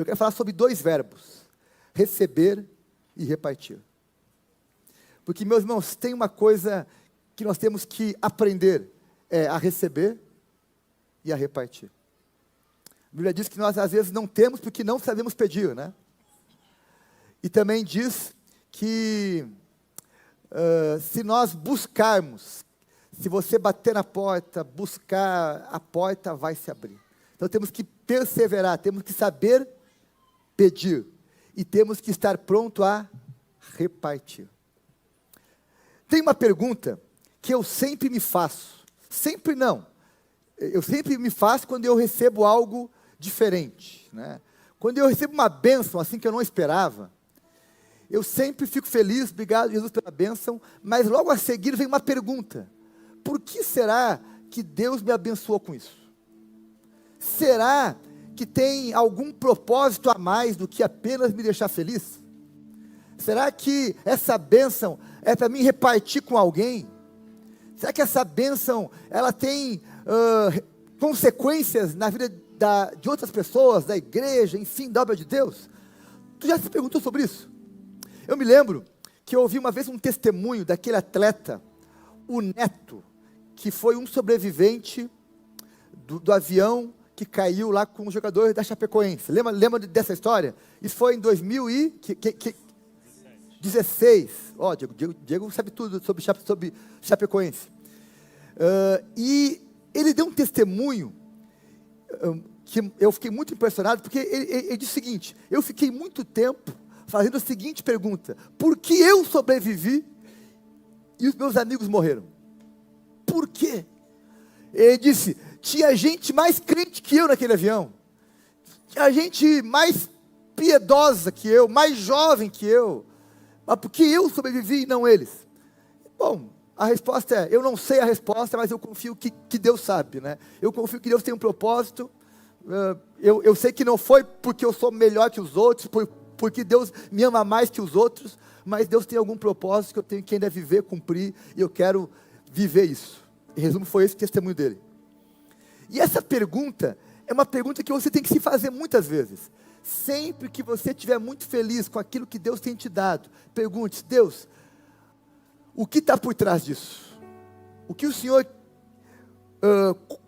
Eu quero falar sobre dois verbos: receber e repartir. Porque, meus irmãos, tem uma coisa que nós temos que aprender, a receber e a repartir. A Bíblia diz que nós, às vezes, não temos porque não sabemos pedir, né? E também diz que se nós buscarmos, se você bater na porta, buscar, a porta vai se abrir. Então temos que perseverar, temos que saber pedir e temos que estar pronto a repartir. Tem uma pergunta que eu sempre me faço, sempre não, eu sempre me faço quando eu recebo algo diferente, né? Quando eu recebo uma bênção assim que eu não esperava, eu sempre fico feliz, obrigado Jesus pela bênção, mas logo a seguir vem uma pergunta: por que será que Deus me abençoou com isso? Será que tem algum propósito a mais do que apenas me deixar feliz? Será que essa bênção é para mim repartir com alguém? Será que essa bênção, ela tem consequências na vida de outras pessoas, da igreja, enfim, da obra de Deus? Tu já se perguntou sobre isso? Eu me lembro que eu ouvi uma vez um testemunho daquele atleta, o Neto, que foi um sobrevivente do avião que caiu lá com o jogador da Chapecoense. Lembra dessa história? Isso foi em 2016. Ó, Diego sabe tudo sobre Chapecoense. E ele deu um testemunho que eu fiquei muito impressionado, porque ele disse o seguinte: eu fiquei muito tempo fazendo a seguinte pergunta: por que eu sobrevivi e os meus amigos morreram? Por quê? Ele disse: tinha gente mais crente que eu naquele avião, tinha gente mais piedosa que eu, mais jovem que eu, mas por que eu sobrevivi e não eles? Bom, a resposta é: eu não sei a resposta, mas eu confio que Deus sabe, né? Eu confio que Deus tem um propósito. Eu sei que não foi porque eu sou melhor que os outros, porque Deus me ama mais que os outros, mas Deus tem algum propósito que eu tenho que ainda viver, cumprir, e eu quero viver isso. Em resumo, foi esse o testemunho dele. E essa pergunta é uma pergunta que você tem que se fazer muitas vezes. Sempre que você estiver muito feliz com aquilo que Deus tem te dado, pergunte: Deus, o que está por trás disso? O que o Senhor,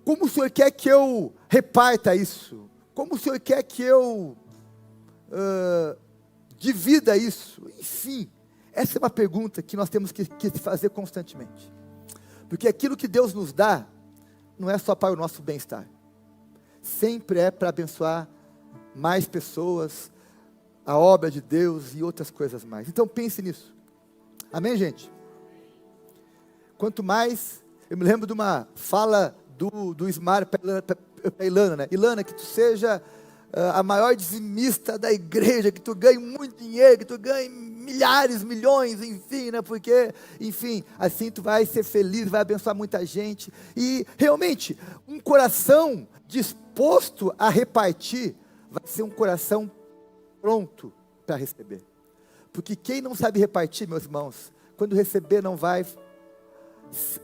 como o Senhor quer que eu reparta isso? Como o Senhor quer que eu divida isso? Enfim, essa é uma pergunta que nós temos que se fazer constantemente. Porque aquilo que Deus nos dá, não é só para o nosso bem-estar. Sempre é para abençoar mais pessoas, a obra de Deus e outras coisas mais. Então pense nisso. Amém, gente? Quanto mais, eu me lembro de uma fala do Ismar para Ilana, né? Ilana, que tu seja a maior dizimista da igreja, que tu ganhe muito dinheiro, que tu ganhe milhares, milhões, enfim, né? Porque, enfim, assim tu vai ser feliz, vai abençoar muita gente. E realmente, um coração disposto a repartir vai ser um coração pronto para receber. Porque quem não sabe repartir, meus irmãos, quando receber não vai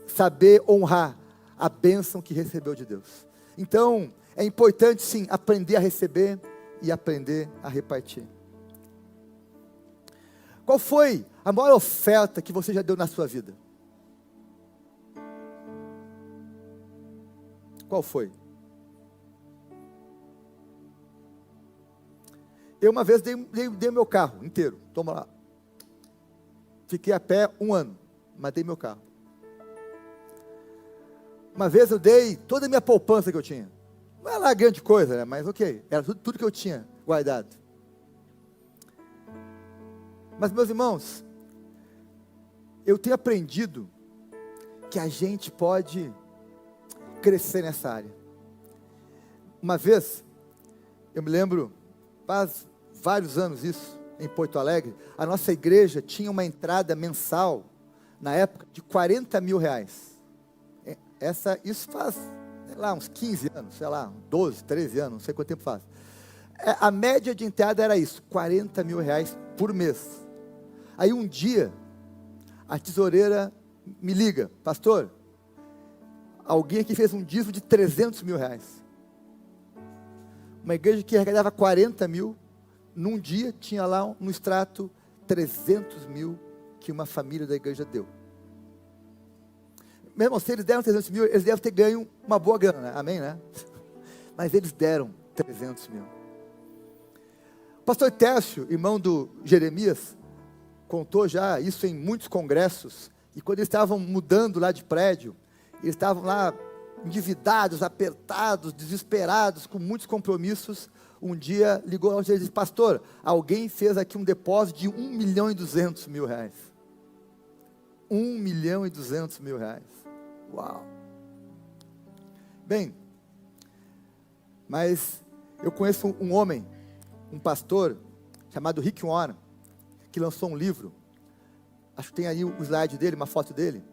saber honrar a bênção que recebeu de Deus. Então, é importante sim aprender a receber e aprender a repartir. Qual foi a maior oferta que você já deu na sua vida? Qual foi? Eu uma vez dei meu carro inteiro, toma lá. Fiquei a pé 1 ano, mas dei meu carro. Uma vez eu dei toda a minha poupança que eu tinha. Não era lá grande coisa, né? Mas ok, era tudo que eu tinha guardado. Mas, meus irmãos, eu tenho aprendido que a gente pode crescer nessa área. Uma vez, eu me lembro, faz vários anos isso, em Porto Alegre, a nossa igreja tinha uma entrada mensal, na época, de R$40 mil. Isso faz, sei lá, uns 15 anos, sei lá, 12, 13 anos, não sei quanto tempo faz. A média de entrada era isso, R$40 mil por mês. Aí um dia, a tesoureira me liga: pastor, alguém aqui fez um dízimo de R$300 mil. uma igreja que arrecadava 40 mil, num dia tinha lá no extrato 300 mil que uma família da igreja deu. Meu irmão, se eles deram 300 mil, eles devem ter ganho uma boa grana, né? Amém, né? Mas eles deram 300 mil. O pastor Tércio, irmão do Jeremias, contou já isso em muitos congressos, e quando eles estavam mudando lá de prédio, eles estavam lá endividados, apertados, desesperados, com muitos compromissos. Um dia ligou lá e disse: pastor, alguém fez aqui um depósito de 1.200.000 reais. 1.200.000 reais. Uau! Bem, mas eu conheço um homem, um pastor, chamado Rick Warren, que lançou um livro. Acho que tem aí o slide dele, uma foto dele.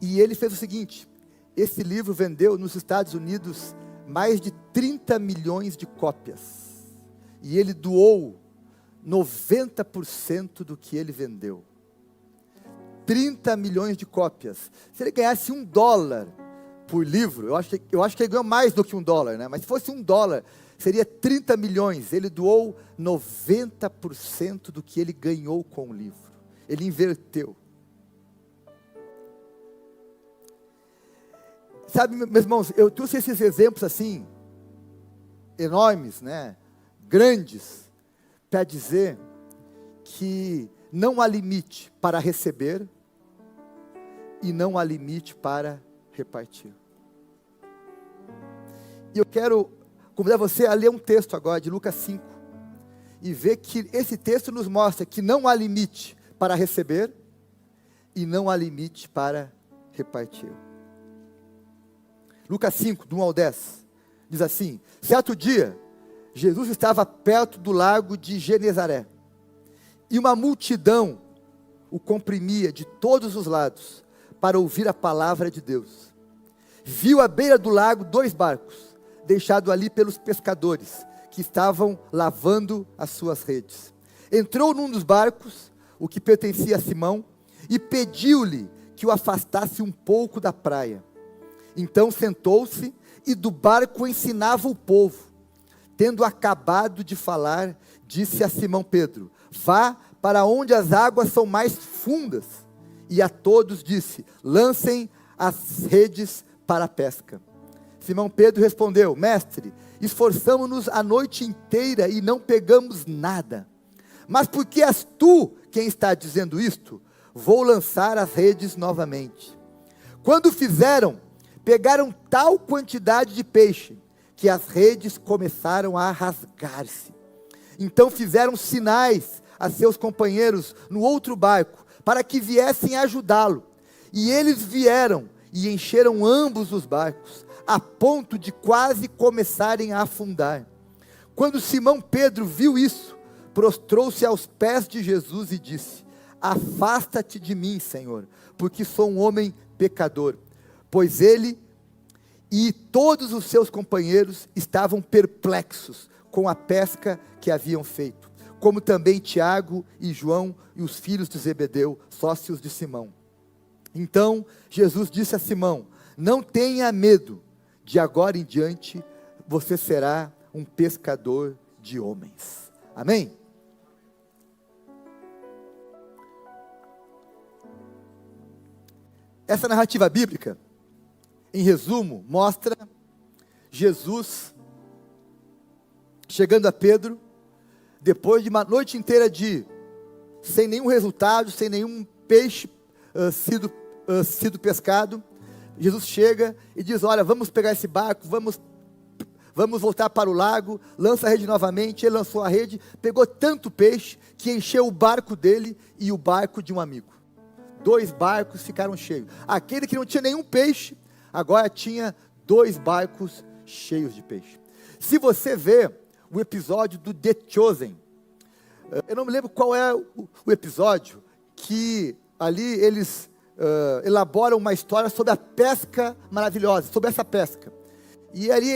E ele fez o seguinte: esse livro vendeu nos Estados Unidos mais de 30 milhões de cópias. E ele doou 90% do que ele vendeu. 30 milhões de cópias. Se ele ganhasse $1 por livro, eu acho que ele ganhou mais do que $1, né? Mas se fosse $1, seria 30 milhões. Ele doou 90% do que ele ganhou com o livro. Ele inverteu. Sabe, meus irmãos, eu trouxe esses exemplos assim, enormes, né? Grandes, para dizer que não há limite para receber e não há limite para repartir. E eu quero convidar você a ler um texto agora de Lucas 5 e ver que esse texto nos mostra que não há limite para receber e não há limite para repartir. Lucas 5, do 1 ao 10, diz assim: certo dia, Jesus estava perto do lago de Genezaré, e uma multidão o comprimia de todos os lados, para ouvir a palavra de Deus. Viu à beira do lago 2 barcos, deixados ali pelos pescadores, que estavam lavando as suas redes. Entrou num dos barcos, o que pertencia a Simão, e pediu-lhe que o afastasse um pouco da praia. Então sentou-se e do barco ensinava o povo. Tendo acabado de falar, disse a Simão Pedro: vá para onde as águas são mais fundas. E a todos disse: lancem as redes para a pesca. Simão Pedro respondeu: mestre, esforçamo-nos a noite inteira e não pegamos nada. Mas porque és tu quem está dizendo isto, vou lançar as redes novamente. Quando fizeram, pegaram tal quantidade de peixe, que as redes começaram a rasgar-se. Então fizeram sinais a seus companheiros no outro barco, para que viessem ajudá-lo. E eles vieram e encheram ambos os barcos, a ponto de quase começarem a afundar. Quando Simão Pedro viu isso, prostrou-se aos pés de Jesus e disse: afasta-te de mim, Senhor, porque sou um homem pecador. Pois ele e todos os seus companheiros estavam perplexos com a pesca que haviam feito, como também Tiago e João e os filhos de Zebedeu, sócios de Simão. Então Jesus disse a Simão: não tenha medo, de agora em diante você será um pescador de homens. Amém? Essa narrativa bíblica, em resumo, mostra Jesus chegando a Pedro, depois de uma noite inteira sem nenhum resultado, sem nenhum peixe sido pescado. Jesus chega e diz: olha, vamos pegar esse barco, vamos voltar para o lago, lança a rede novamente. Ele lançou a rede, pegou tanto peixe, que encheu o barco dele e o barco de um amigo. 2 barcos ficaram cheios. Aquele que não tinha nenhum peixe, agora tinha 2 barcos cheios de peixe. Se você vê o episódio do The Chosen, eu não me lembro qual é o episódio, que ali eles elaboram uma história sobre a pesca maravilhosa, sobre essa pesca. E ali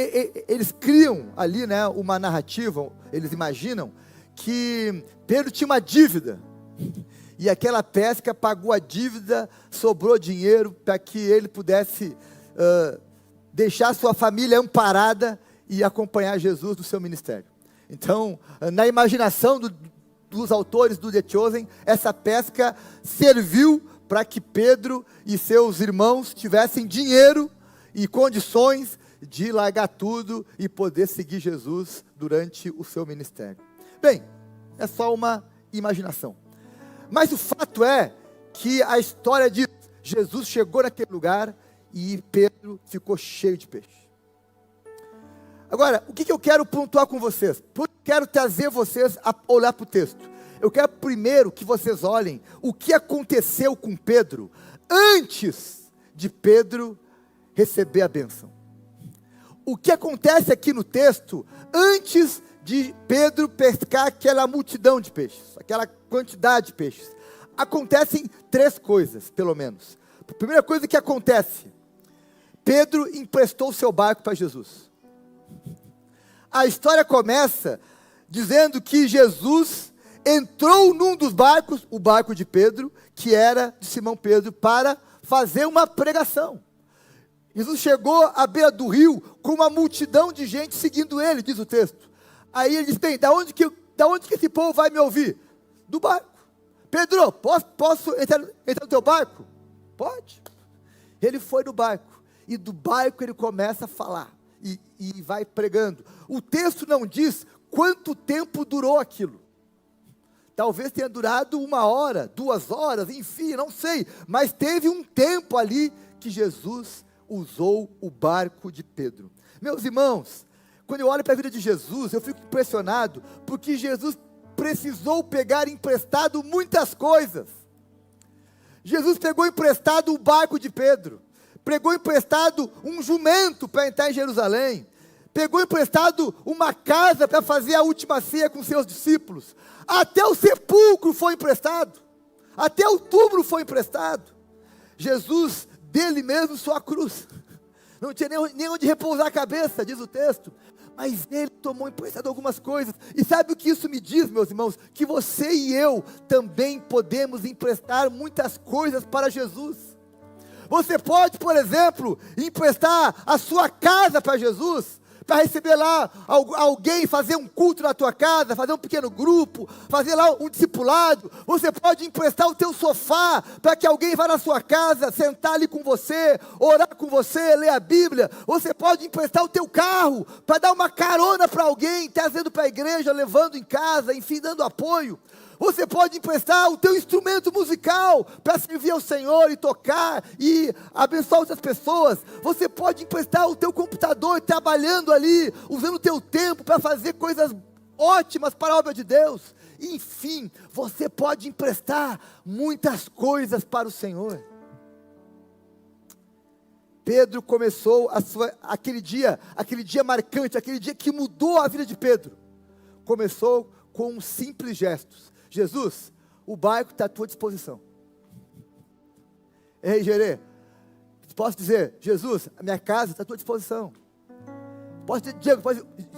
eles criam ali, né, uma narrativa, eles imaginam que Pedro tinha uma dívida. E aquela pesca pagou a dívida, sobrou dinheiro para que ele pudesse deixar sua família amparada e acompanhar Jesus no seu ministério. Então, na imaginação dos autores do The Chosen, essa pesca serviu para que Pedro e seus irmãos tivessem dinheiro e condições de largar tudo e poder seguir Jesus durante o seu ministério. Bem, é só uma imaginação. Mas o fato é que a história diz: Jesus chegou naquele lugar e Pedro ficou cheio de peixe. Agora, o que eu quero pontuar com vocês? Quero trazer vocês a olhar para o texto. Eu quero primeiro que vocês olhem o que aconteceu com Pedro antes de Pedro receber a bênção. O que acontece aqui no texto antes de Pedro pescar aquela multidão de peixes, aquela quantidade de peixes. Acontecem 3 coisas, pelo menos. A primeira coisa que acontece: Pedro emprestou seu barco para Jesus. A história começa dizendo que Jesus entrou num dos barcos, o barco de Pedro, que era de Simão Pedro, para fazer uma pregação. Jesus chegou à beira do rio com uma multidão de gente seguindo ele, diz o texto. Aí ele diz: bem, da onde que esse povo vai me ouvir? Do barco. Pedro, posso entrar no teu barco? Pode. Ele foi no barco, e do barco ele começa a falar, e vai pregando. O texto não diz quanto tempo durou aquilo. Talvez tenha durado 1 hora, 2 horas, enfim, não sei. Mas teve um tempo ali que Jesus usou o barco de Pedro. Meus irmãos, quando eu olho para a vida de Jesus, eu fico impressionado, porque Jesus precisou pegar emprestado muitas coisas. Jesus pegou emprestado o barco de Pedro, pegou emprestado um jumento para entrar em Jerusalém, pegou emprestado uma casa para fazer a última ceia com seus discípulos, até o sepulcro foi emprestado, até o túmulo foi emprestado. Jesus, dele mesmo, só a cruz, não tinha nem onde repousar a cabeça, diz o texto, mas ele tomou emprestado algumas coisas. E sabe o que isso me diz, meus irmãos? Que você e eu também podemos emprestar muitas coisas para Jesus. Você pode, por exemplo, emprestar a sua casa para Jesus, para receber lá alguém, fazer um culto na tua casa, fazer um pequeno grupo, fazer lá um discipulado. Você pode emprestar o teu sofá, para que alguém vá na sua casa, sentar ali com você, orar com você, ler a Bíblia. Você pode emprestar o teu carro, para dar uma carona para alguém, trazendo para a igreja, levando em casa, enfim, dando apoio. Você pode emprestar o teu instrumento musical para servir ao Senhor e tocar e abençoar outras pessoas. Você pode emprestar o teu computador trabalhando ali, usando o teu tempo para fazer coisas ótimas para a obra de Deus. Enfim, você pode emprestar muitas coisas para o Senhor. Pedro começou aquele dia marcante, aquele dia que mudou a vida de Pedro. Começou com simples gestos. Jesus, o barco está à tua disposição. Ei, Gerê, posso dizer: Jesus, a minha casa está à tua disposição. Diego,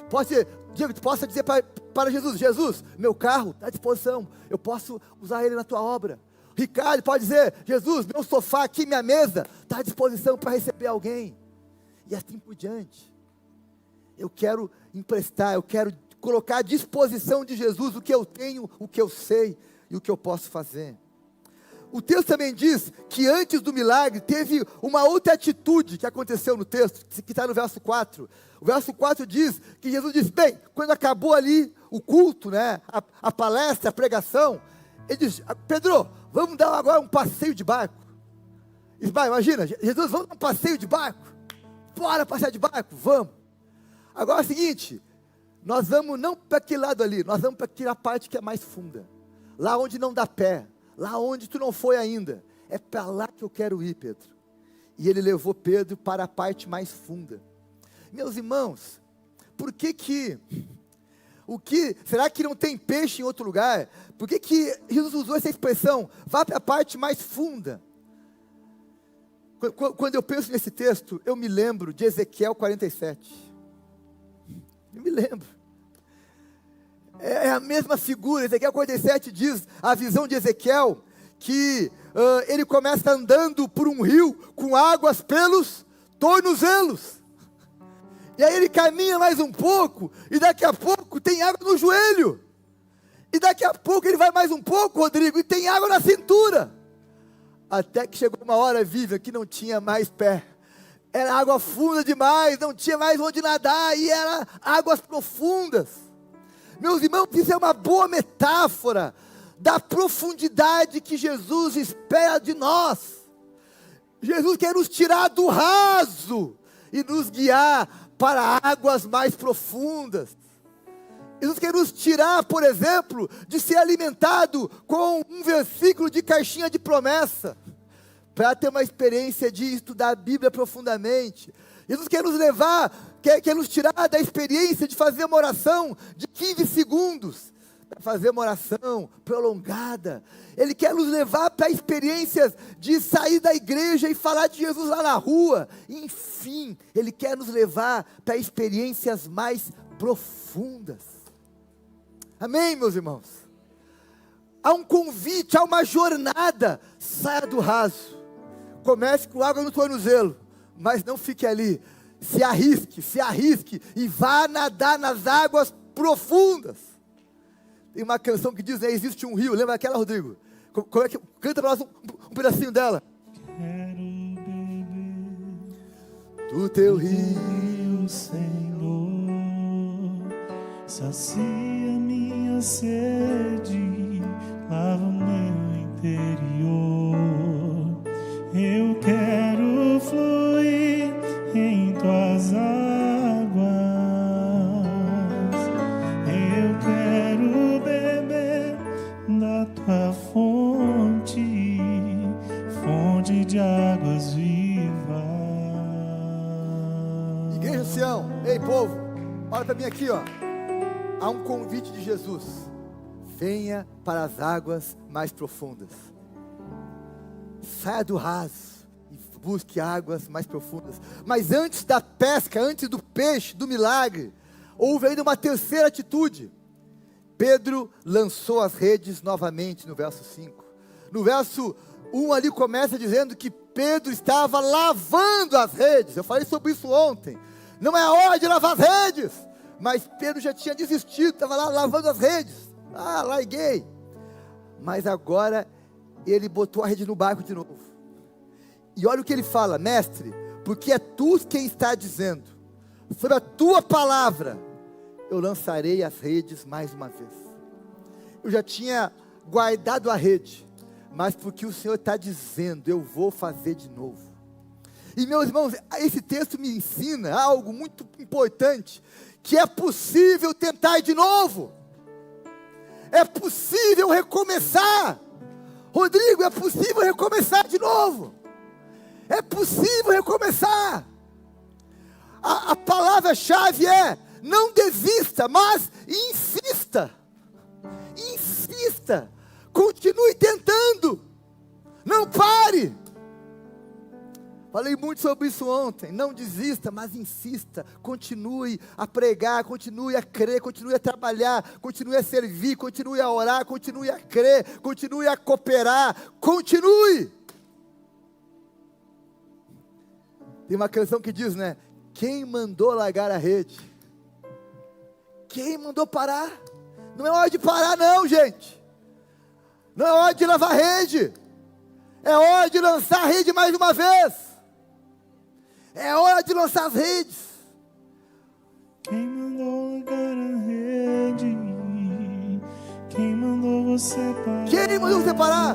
posso dizer para Jesus: Jesus, meu carro está à disposição, eu posso usar ele na tua obra. Ricardo pode dizer: Jesus, meu sofá aqui, minha mesa, está à disposição para receber alguém. E assim por diante. Eu quero emprestar, eu quero colocar à disposição de Jesus o que eu tenho, o que eu sei e o que eu posso fazer. O texto também diz que antes do milagre teve uma outra atitude que aconteceu no texto, que está no verso 4. O verso 4 diz que Jesus disse: bem, quando acabou ali o culto, né, a palestra, a pregação, ele disse: Pedro, vamos dar agora um passeio de barco. Imagina, Jesus, vamos dar um passeio de barco. Bora passear de barco, vamos. Agora é o seguinte, nós vamos não para aquele lado ali, nós vamos para aquela parte que é mais funda, lá onde não dá pé, lá onde tu não foi ainda, é para lá que eu quero ir, Pedro. E ele levou Pedro para a parte mais funda. Meus irmãos, será que não tem peixe em outro lugar? Por que Jesus usou essa expressão, vá para a parte mais funda? Quando eu penso nesse texto, eu me lembro de Ezequiel 47, eu me lembro. É a mesma figura. Ezequiel 47 diz, a visão de Ezequiel, que ele começa andando por um rio com águas pelos tornozelos. E aí ele caminha mais um pouco, e daqui a pouco tem água no joelho. E daqui a pouco ele vai mais um pouco, Rodrigo, e tem água na cintura. Até que chegou uma hora, Vivian, que não tinha mais pé. Era água funda demais, não tinha mais onde nadar, e era águas profundas. Meus irmãos, isso é uma boa metáfora da profundidade que Jesus espera de nós. Jesus quer nos tirar do raso e nos guiar para águas mais profundas. Jesus quer nos tirar, por exemplo, de ser alimentado com um versículo de caixinha de promessa, para ter uma experiência de estudar a Bíblia profundamente. Jesus quer nos levar, quer nos tirar da experiência de fazer uma oração de 15 segundos, para fazer uma oração prolongada. Ele quer nos levar para experiências de sair da igreja e falar de Jesus lá na rua. Enfim, Ele quer nos levar para experiências mais profundas. Amém, meus irmãos? Há um convite, há uma jornada. Saia do raso. Comece com água no tornozelo, mas não fique ali. Se arrisque e vá nadar nas águas profundas. Tem uma canção que diz, né, existe um rio. Lembra aquela, Rodrigo? Como é que canta para nós um pedacinho dela? Quero beber do teu rio, Senhor, sacia minha sede, lava o meu interior. Eu quero fluir em tuas águas. Eu quero beber da tua fonte, fonte de águas vivas. Igreja Sião, ei povo, olha para mim aqui, ó. Há um convite de Jesus: venha para as águas mais profundas. Saia do raso e busque águas mais profundas. Mas antes da pesca, antes do peixe, do milagre, houve ainda uma terceira atitude. Pedro lançou as redes novamente no verso 5. No verso 1 ali começa dizendo que Pedro estava lavando as redes. Eu falei sobre isso ontem. Não é hora de lavar as redes. Mas Pedro já tinha desistido, estava lá lavando as redes. Larguei. Mas agora ele botou a rede no barco de novo. E olha o que ele fala: mestre, porque é tu quem está dizendo, sobre a tua palavra eu lançarei as redes mais uma vez. Eu já tinha guardado a rede, mas porque o Senhor está dizendo, eu vou fazer de novo. E meus irmãos, esse texto me ensina algo muito importante, que é possível tentar de novo. É possível recomeçar. Rodrigo, é possível recomeçar de novo. É possível recomeçar. A palavra-chave é: não desista, mas insista. Insista. Continue tentando. Não pare. Falei muito sobre isso ontem. Não desista, mas insista. Continue a pregar, continue a crer, continue a trabalhar, continue a servir, continue a orar, continue a crer, continue a cooperar. Continue. Tem uma canção que diz, né? Quem mandou largar a rede? Quem mandou parar? Não é hora de parar não, gente. Não é hora de lavar a rede. É hora de lançar a rede mais uma vez. É hora de lançar as redes. Quem mandou largar a rede? Quem mandou você parar? Quem mandou você parar?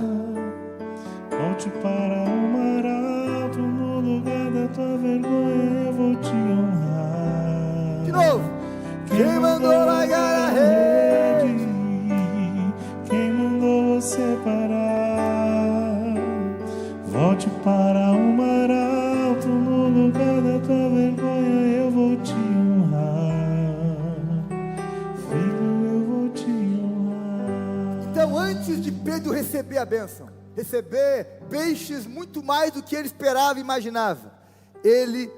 Volte para o mar alto, no lugar da tua vergonha eu vou te honrar. De novo. Quem mandou largar a rede? Quem mandou você parar? Volte para o mar alto, no lugar da tua vergonha eu vou te honrar. Filho, eu vou te honrar. Então, antes de Pedro receber a bênção, receber peixes muito mais do que ele esperava e imaginava, ele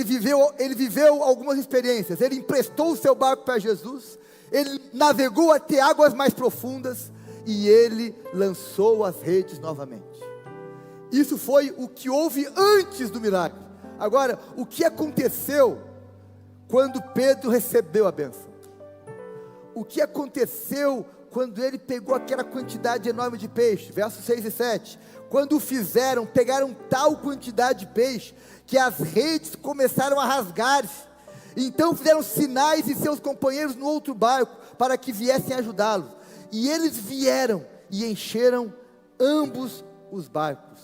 viveu algumas experiências. Ele emprestou o seu barco para Jesus, ele navegou até águas mais profundas e ele lançou as redes novamente. Isso foi o que houve antes do milagre. Agora, o que aconteceu quando Pedro recebeu a bênção? O que aconteceu quando ele pegou aquela quantidade enorme de peixe? Versos 6 e 7. Quando o fizeram, pegaram tal quantidade de peixe, que as redes começaram a rasgar-se. Então fizeram sinais em seus companheiros no outro barco, para que viessem ajudá-los. E eles vieram e encheram ambos os barcos.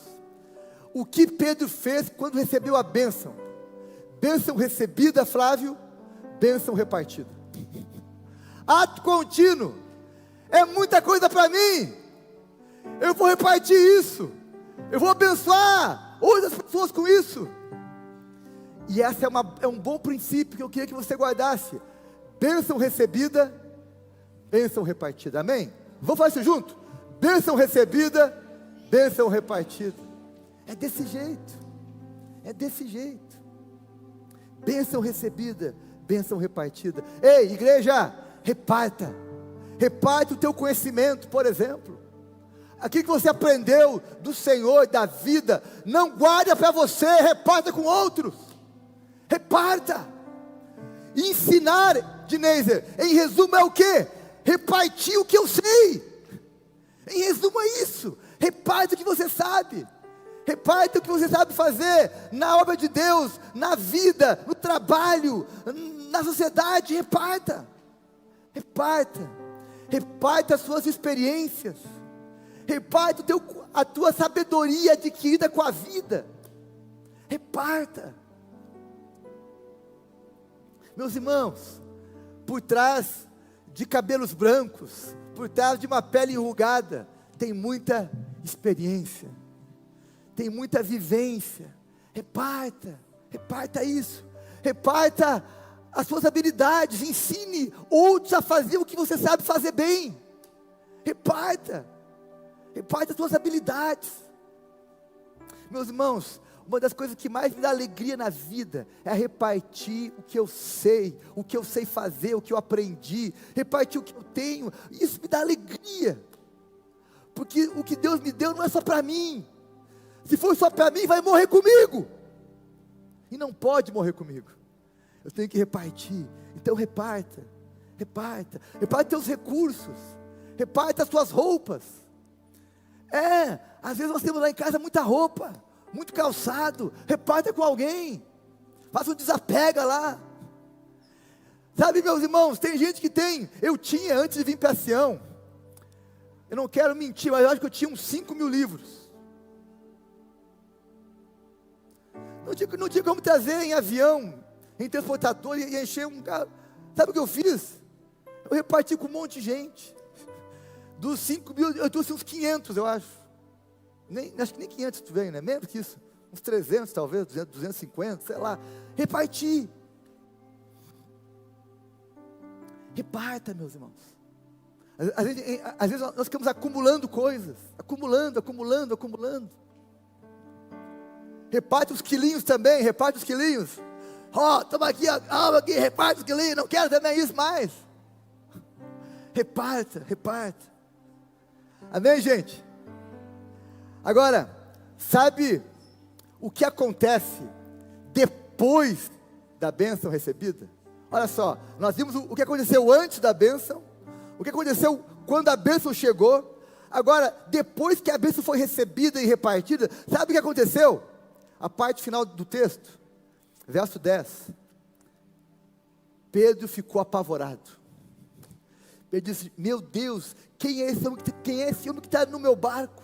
O que Pedro fez quando recebeu a bênção? Bênção recebida, Flávio, bênção repartida. Ato contínuo. É muita coisa para mim. Eu vou repartir isso. Eu vou abençoar outras pessoas com isso. E essa é um bom princípio que eu queria que você guardasse. Bênção recebida, bênção repartida. Amém? Vamos fazer isso junto? Bênção recebida, bênção repartida. É desse jeito. É desse jeito. Bênção recebida, bênção repartida. Ei, igreja, reparta. Reparta o teu conhecimento, por exemplo. Aquilo que você aprendeu do Senhor, da vida, não guarda para você, reparta com outros. Reparta. Ensinar, Dineiser, em resumo é o quê? Repartir o que eu sei. Em resumo é isso. Reparta o que você sabe. Reparta o que você sabe fazer na obra de Deus, na vida, no trabalho, na sociedade. Reparta. Reparta. Reparta as suas experiências. Reparta a tua sabedoria adquirida com a vida. Reparta. Meus irmãos, por trás de cabelos brancos, por trás de uma pele enrugada, tem muita experiência, tem muita vivência. Reparta, reparta isso, reparta as suas habilidades, ensine outros a fazer o que você sabe fazer bem. Reparta, reparta as suas habilidades. Meus irmãos, uma das coisas que mais me dá alegria na vida é repartir o que eu sei fazer, o que eu aprendi, repartir o que eu tenho. Isso me dá alegria, porque o que Deus me deu não é só para mim. Se for só para mim, vai morrer comigo, e não pode morrer comigo. Eu tenho que repartir. Então reparta, reparta, reparta teus recursos, reparta as tuas roupas. Às vezes nós temos lá em casa muita roupa, muito calçado. Reparta com alguém, faça um desapega lá. Sabe, meus irmãos, tem gente que tem. Eu tinha, antes de vir para Sião, eu não quero mentir, mas eu acho que eu tinha uns 5.000 livros. Não tinha como trazer em avião, em transportador, e encher um carro. Sabe o que eu fiz? Eu reparti com um monte de gente. Dos 5.000, eu trouxe uns 500, eu acho. Acho que nem 500 tu veio, né? Menos que isso. Uns 300 talvez, 250, sei lá. Reparti. Reparta, meus irmãos. Às vezes nós ficamos acumulando coisas. Acumulando. Reparte os quilinhos também, reparte os quilinhos. Toma aqui, aqui, reparte os quilinhos. Não quero também isso mais. Reparta. Amém, gente? Agora, sabe o que acontece depois da bênção recebida? Olha só, nós vimos o que aconteceu antes da bênção, o que aconteceu quando a bênção chegou. Agora, depois que a bênção foi recebida e repartida, sabe o que aconteceu? A parte final do texto, verso 10. Pedro ficou apavorado. Pedro disse: meu Deus, quem é esse homem que está no meu barco?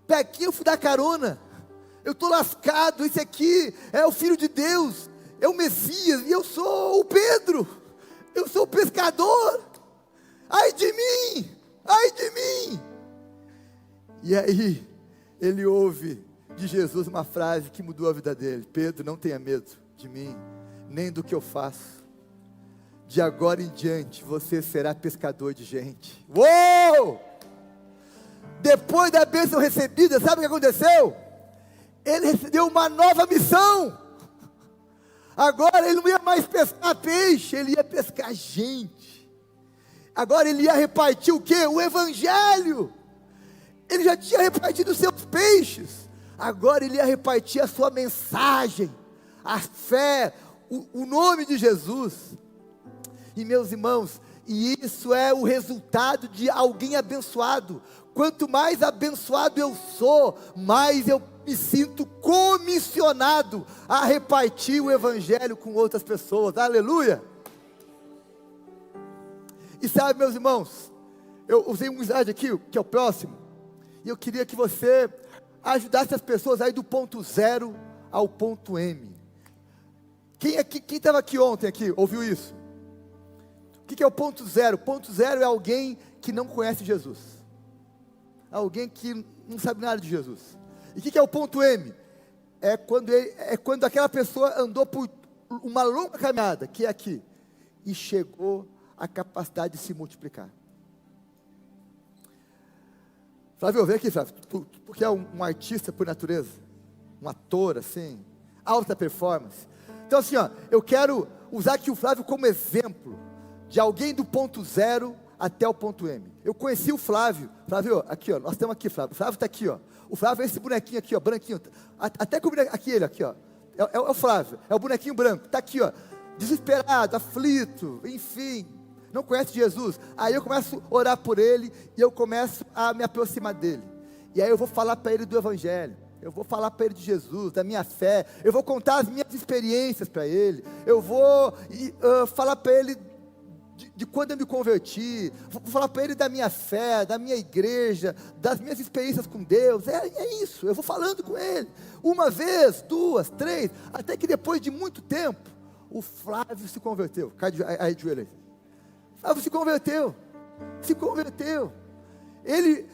Para aqui eu fui dar carona, eu estou lascado. Esse aqui é o Filho de Deus, é o Messias, e eu sou o Pedro, eu sou o pescador. Ai de mim. E aí ele ouve de Jesus uma frase que mudou a vida dele: Pedro, não tenha medo de mim, nem do que eu faço. De agora em diante você será pescador de gente. Uou! Depois da bênção recebida, sabe o que aconteceu? Ele recebeu uma nova missão. Agora ele não ia mais pescar peixe, ele ia pescar gente. Agora ele ia repartir o quê? O evangelho. Ele já tinha repartido os seus peixes, Agora ele ia repartir a sua mensagem, a fé, o nome de Jesus. E meus irmãos, e isso é o resultado de alguém abençoado. Quanto mais abençoado eu sou, mais eu me sinto comissionado a repartir o evangelho com outras pessoas. Aleluia! E sabe, meus irmãos, eu usei um slide aqui, que é o próximo, e eu queria que você ajudasse as pessoas a ir do ponto 0 ao ponto M. Quem estava aqui ontem, ouviu isso? O que é o ponto 0? O ponto 0 é alguém que não conhece Jesus, alguém que não sabe nada de Jesus. E o que é o ponto M? É quando aquela pessoa andou por uma longa caminhada, que é aqui, e chegou à capacidade de se multiplicar. Flávio, vem aqui, Flávio, porque é um artista por natureza, um ator assim, alta performance. Então assim, eu quero usar aqui o Flávio como exemplo de alguém do ponto 0 até o ponto M. Eu conheci o Flávio, aqui nós estamos aqui, Flávio, o Flávio está aqui, o Flávio é esse bonequinho aqui, branquinho, até com o bonequinho, aqui ele, é o Flávio, é o bonequinho branco, está aqui, desesperado, aflito, enfim, não conhece Jesus. Aí eu começo a orar por ele, e eu começo a me aproximar dele, e aí eu vou falar para ele do evangelho, eu vou falar para ele de Jesus, da minha fé, eu vou contar as minhas experiências para ele, eu vou falar para ele de quando eu me converti, vou falar para ele da minha fé, da minha igreja, das minhas experiências com Deus. É isso, eu vou falando com ele, uma vez, 2, 3, até que depois de muito tempo, o Flávio se converteu. Cai aí de joelho aí. Flávio se converteu, ele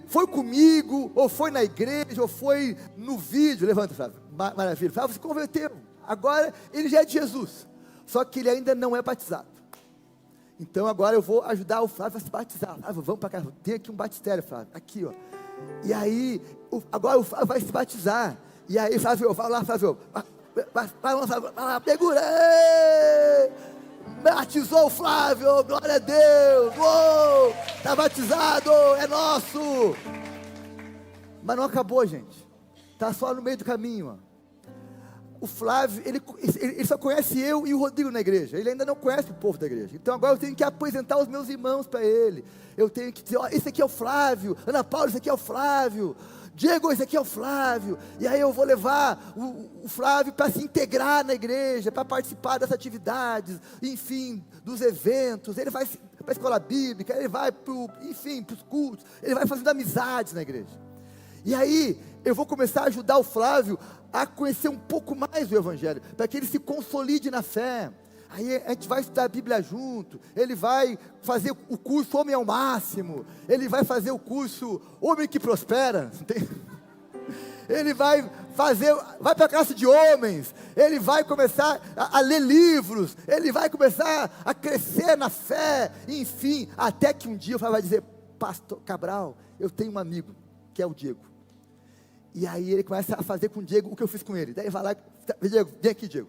foi comigo, ou foi na igreja, ou foi no vídeo, levanta, Flávio, maravilha, Flávio se converteu, agora ele já é de Jesus, só que ele ainda não é batizado. Então agora eu vou ajudar o Flávio a se batizar. Flávio, vamos para cá, tem aqui um batistério, Flávio, aqui, e aí, agora o Flávio vai se batizar, e aí, Flávio, vai lá, Flávio, vai lá, segura, batizou o Flávio, glória a Deus, está batizado, é nosso. Mas não acabou, gente, está só no meio do caminho, O Flávio, ele só conhece eu e o Rodrigo na igreja, ele ainda não conhece o povo da igreja. Então agora eu tenho que apresentar os meus irmãos para ele, eu tenho que dizer, esse aqui é o Flávio, Ana Paula, esse aqui é o Flávio, Diego, esse aqui é o Flávio, e aí eu vou levar o Flávio para se integrar na igreja, para participar das atividades, enfim, dos eventos, ele vai para a escola bíblica, ele vai para os cultos, ele vai fazendo amizades na igreja. E aí, eu vou começar a ajudar o Flávio a conhecer um pouco mais do evangelho, para que ele se consolide na fé. Aí a gente vai estudar a Bíblia junto, ele vai fazer o curso Homem ao Máximo, ele vai fazer o curso Homem que Prospera, ele vai para a classe de homens, ele vai começar a ler livros, ele vai começar a crescer na fé, enfim, até que um dia o Flávio vai dizer, Pastor Cabral, eu tenho um amigo, que é o Diego. E aí ele começa a fazer com o Diego o que eu fiz com ele. Daí vai lá, Diego, vem aqui, Diego.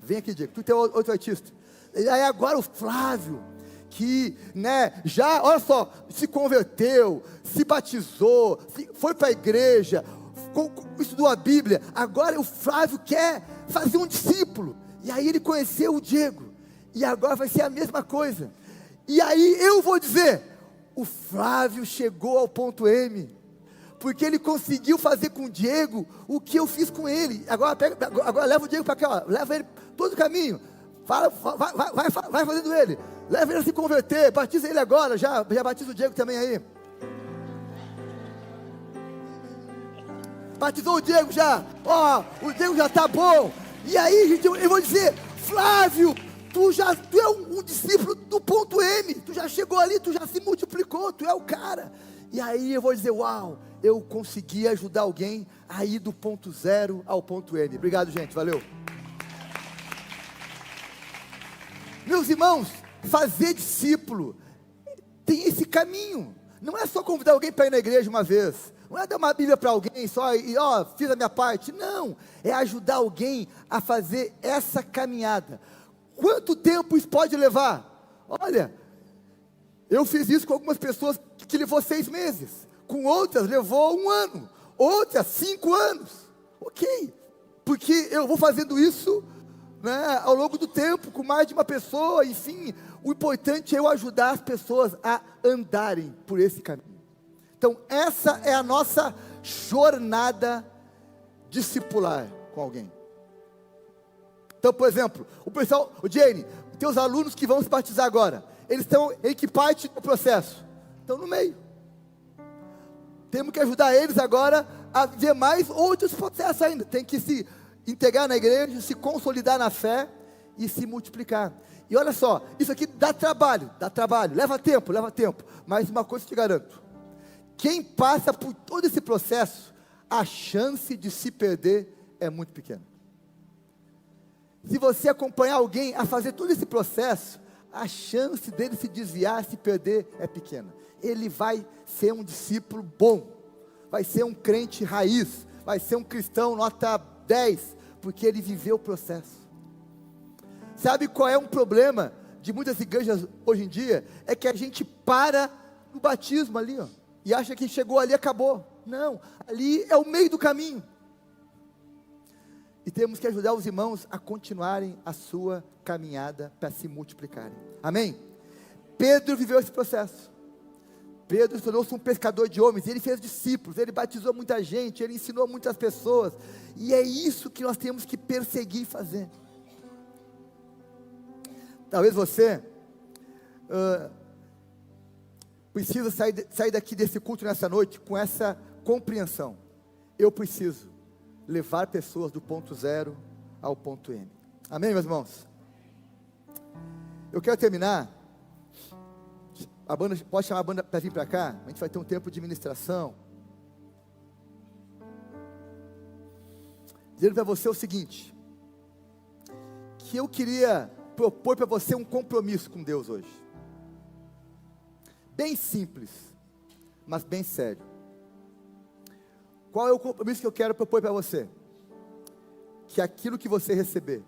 Vem aqui, Diego. Tu tem outro artista. E aí agora o Flávio, que, já, olha só, se converteu, se batizou, foi para a igreja, estudou a Bíblia. Agora o Flávio quer fazer um discípulo. E aí ele conheceu o Diego. E agora vai ser a mesma coisa. E aí eu vou dizer, o Flávio chegou ao ponto M. Porque ele conseguiu fazer com o Diego o que eu fiz com ele. Agora leva o Diego para cá, leva ele todo o caminho. Vai fazendo ele. Leva ele a se converter. Batiza ele agora, já batiza o Diego também aí. Batizou o Diego já. O Diego já está bom. E aí, gente, eu vou dizer, Flávio, tu é um discípulo do ponto M. Tu já chegou ali, tu já se multiplicou, tu é o cara. E aí eu vou dizer, uau, eu consegui ajudar alguém a ir do ponto 0 ao ponto N. Obrigado, gente, valeu. Meus irmãos, fazer discípulo tem esse caminho. Não é só convidar alguém para ir na igreja uma vez. Não é dar uma Bíblia para alguém só e fiz a minha parte. Não, é ajudar alguém a fazer essa caminhada. Quanto tempo isso pode levar? Olha, eu fiz isso com algumas pessoas que levou 6 meses, com outras levou 1 ano, Outra, 5 anos. Ok, porque eu vou fazendo isso, né, ao longo do tempo, com mais de uma pessoa, enfim. O importante é eu ajudar as pessoas a andarem por esse caminho. Então, essa é a nossa jornada discipular com alguém. Então, por exemplo, o Jane, teus alunos que vão se batizar agora, eles estão em que parte do processo? Estão no meio. Temos que ajudar eles agora a ver mais outros processos ainda. Tem que se integrar na igreja, se consolidar na fé e se multiplicar. E olha só, isso aqui dá trabalho, leva tempo, mas uma coisa eu te garanto: quem passa por todo esse processo, a chance de se perder é muito pequena. Se você acompanhar alguém a fazer todo esse processo, a chance dele se desviar, se perder é pequena. Ele vai ser um discípulo bom, vai ser um crente raiz, vai ser um cristão nota 10, porque ele viveu o processo. Sabe qual é um problema de muitas igrejas hoje em dia? É que a gente para no batismo ali, ó, e acha que chegou ali e acabou. Não, ali é o meio do caminho. E temos que ajudar os irmãos a continuarem a sua caminhada para se multiplicarem. Amém? Pedro viveu esse processo. Pedro tornou-se um pescador de homens, ele fez discípulos, ele batizou muita gente, ele ensinou muitas pessoas. E é isso que nós temos que perseguir e fazer. Talvez você precisa sair daqui desse culto nessa noite com essa compreensão. Eu preciso levar pessoas do ponto 0 ao ponto M. Amém, meus irmãos? Eu quero terminar. A banda, pode chamar a banda para vir para cá? A gente vai ter um tempo de ministração. Dizendo para você o seguinte: que eu queria propor para você um compromisso com Deus hoje. Bem simples, mas bem sério. Qual é o compromisso que eu quero propor para você? Que aquilo que você receber,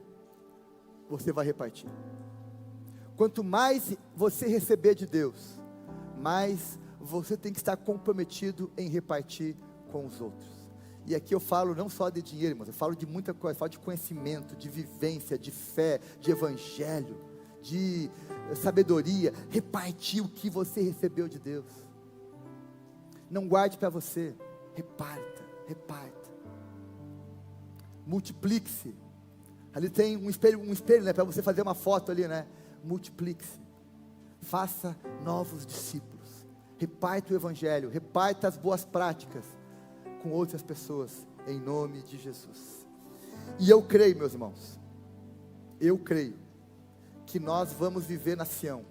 você vai repartir. Quanto mais você receber de Deus, mais você tem que estar comprometido em repartir com os outros. E aqui eu falo não só de dinheiro, irmãos, eu falo de muita coisa, eu falo de conhecimento, de vivência, de fé, de evangelho, de sabedoria. Repartir o que você recebeu de Deus. Não guarde para você, reparta. Multiplique-se. Ali tem um espelho, né, para você fazer uma foto ali, né? Multiplique-se. Faça novos discípulos. Reparta o evangelho, reparta as boas práticas com outras pessoas, em nome de Jesus. E eu creio, meus irmãos, eu creio que nós vamos viver na Sião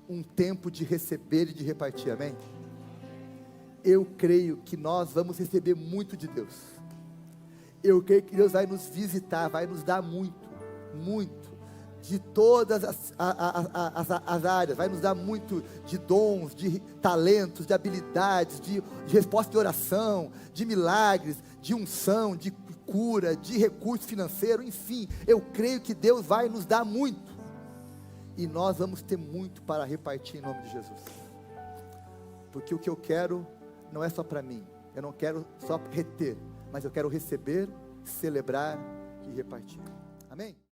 um tempo de receber e de repartir, amém? Eu creio que nós vamos receber muito de Deus. Eu creio que Deus vai nos visitar, vai nos dar muito, de todas as áreas, vai nos dar muito de dons, de talentos, de habilidades, de resposta de oração, de milagres, de unção, de cura, de recurso financeiro, enfim, eu creio que Deus vai nos dar muito, e nós vamos ter muito para repartir em nome de Jesus, porque o que eu quero não é só para mim, eu não quero só reter, mas eu quero receber, celebrar e repartir. Amém?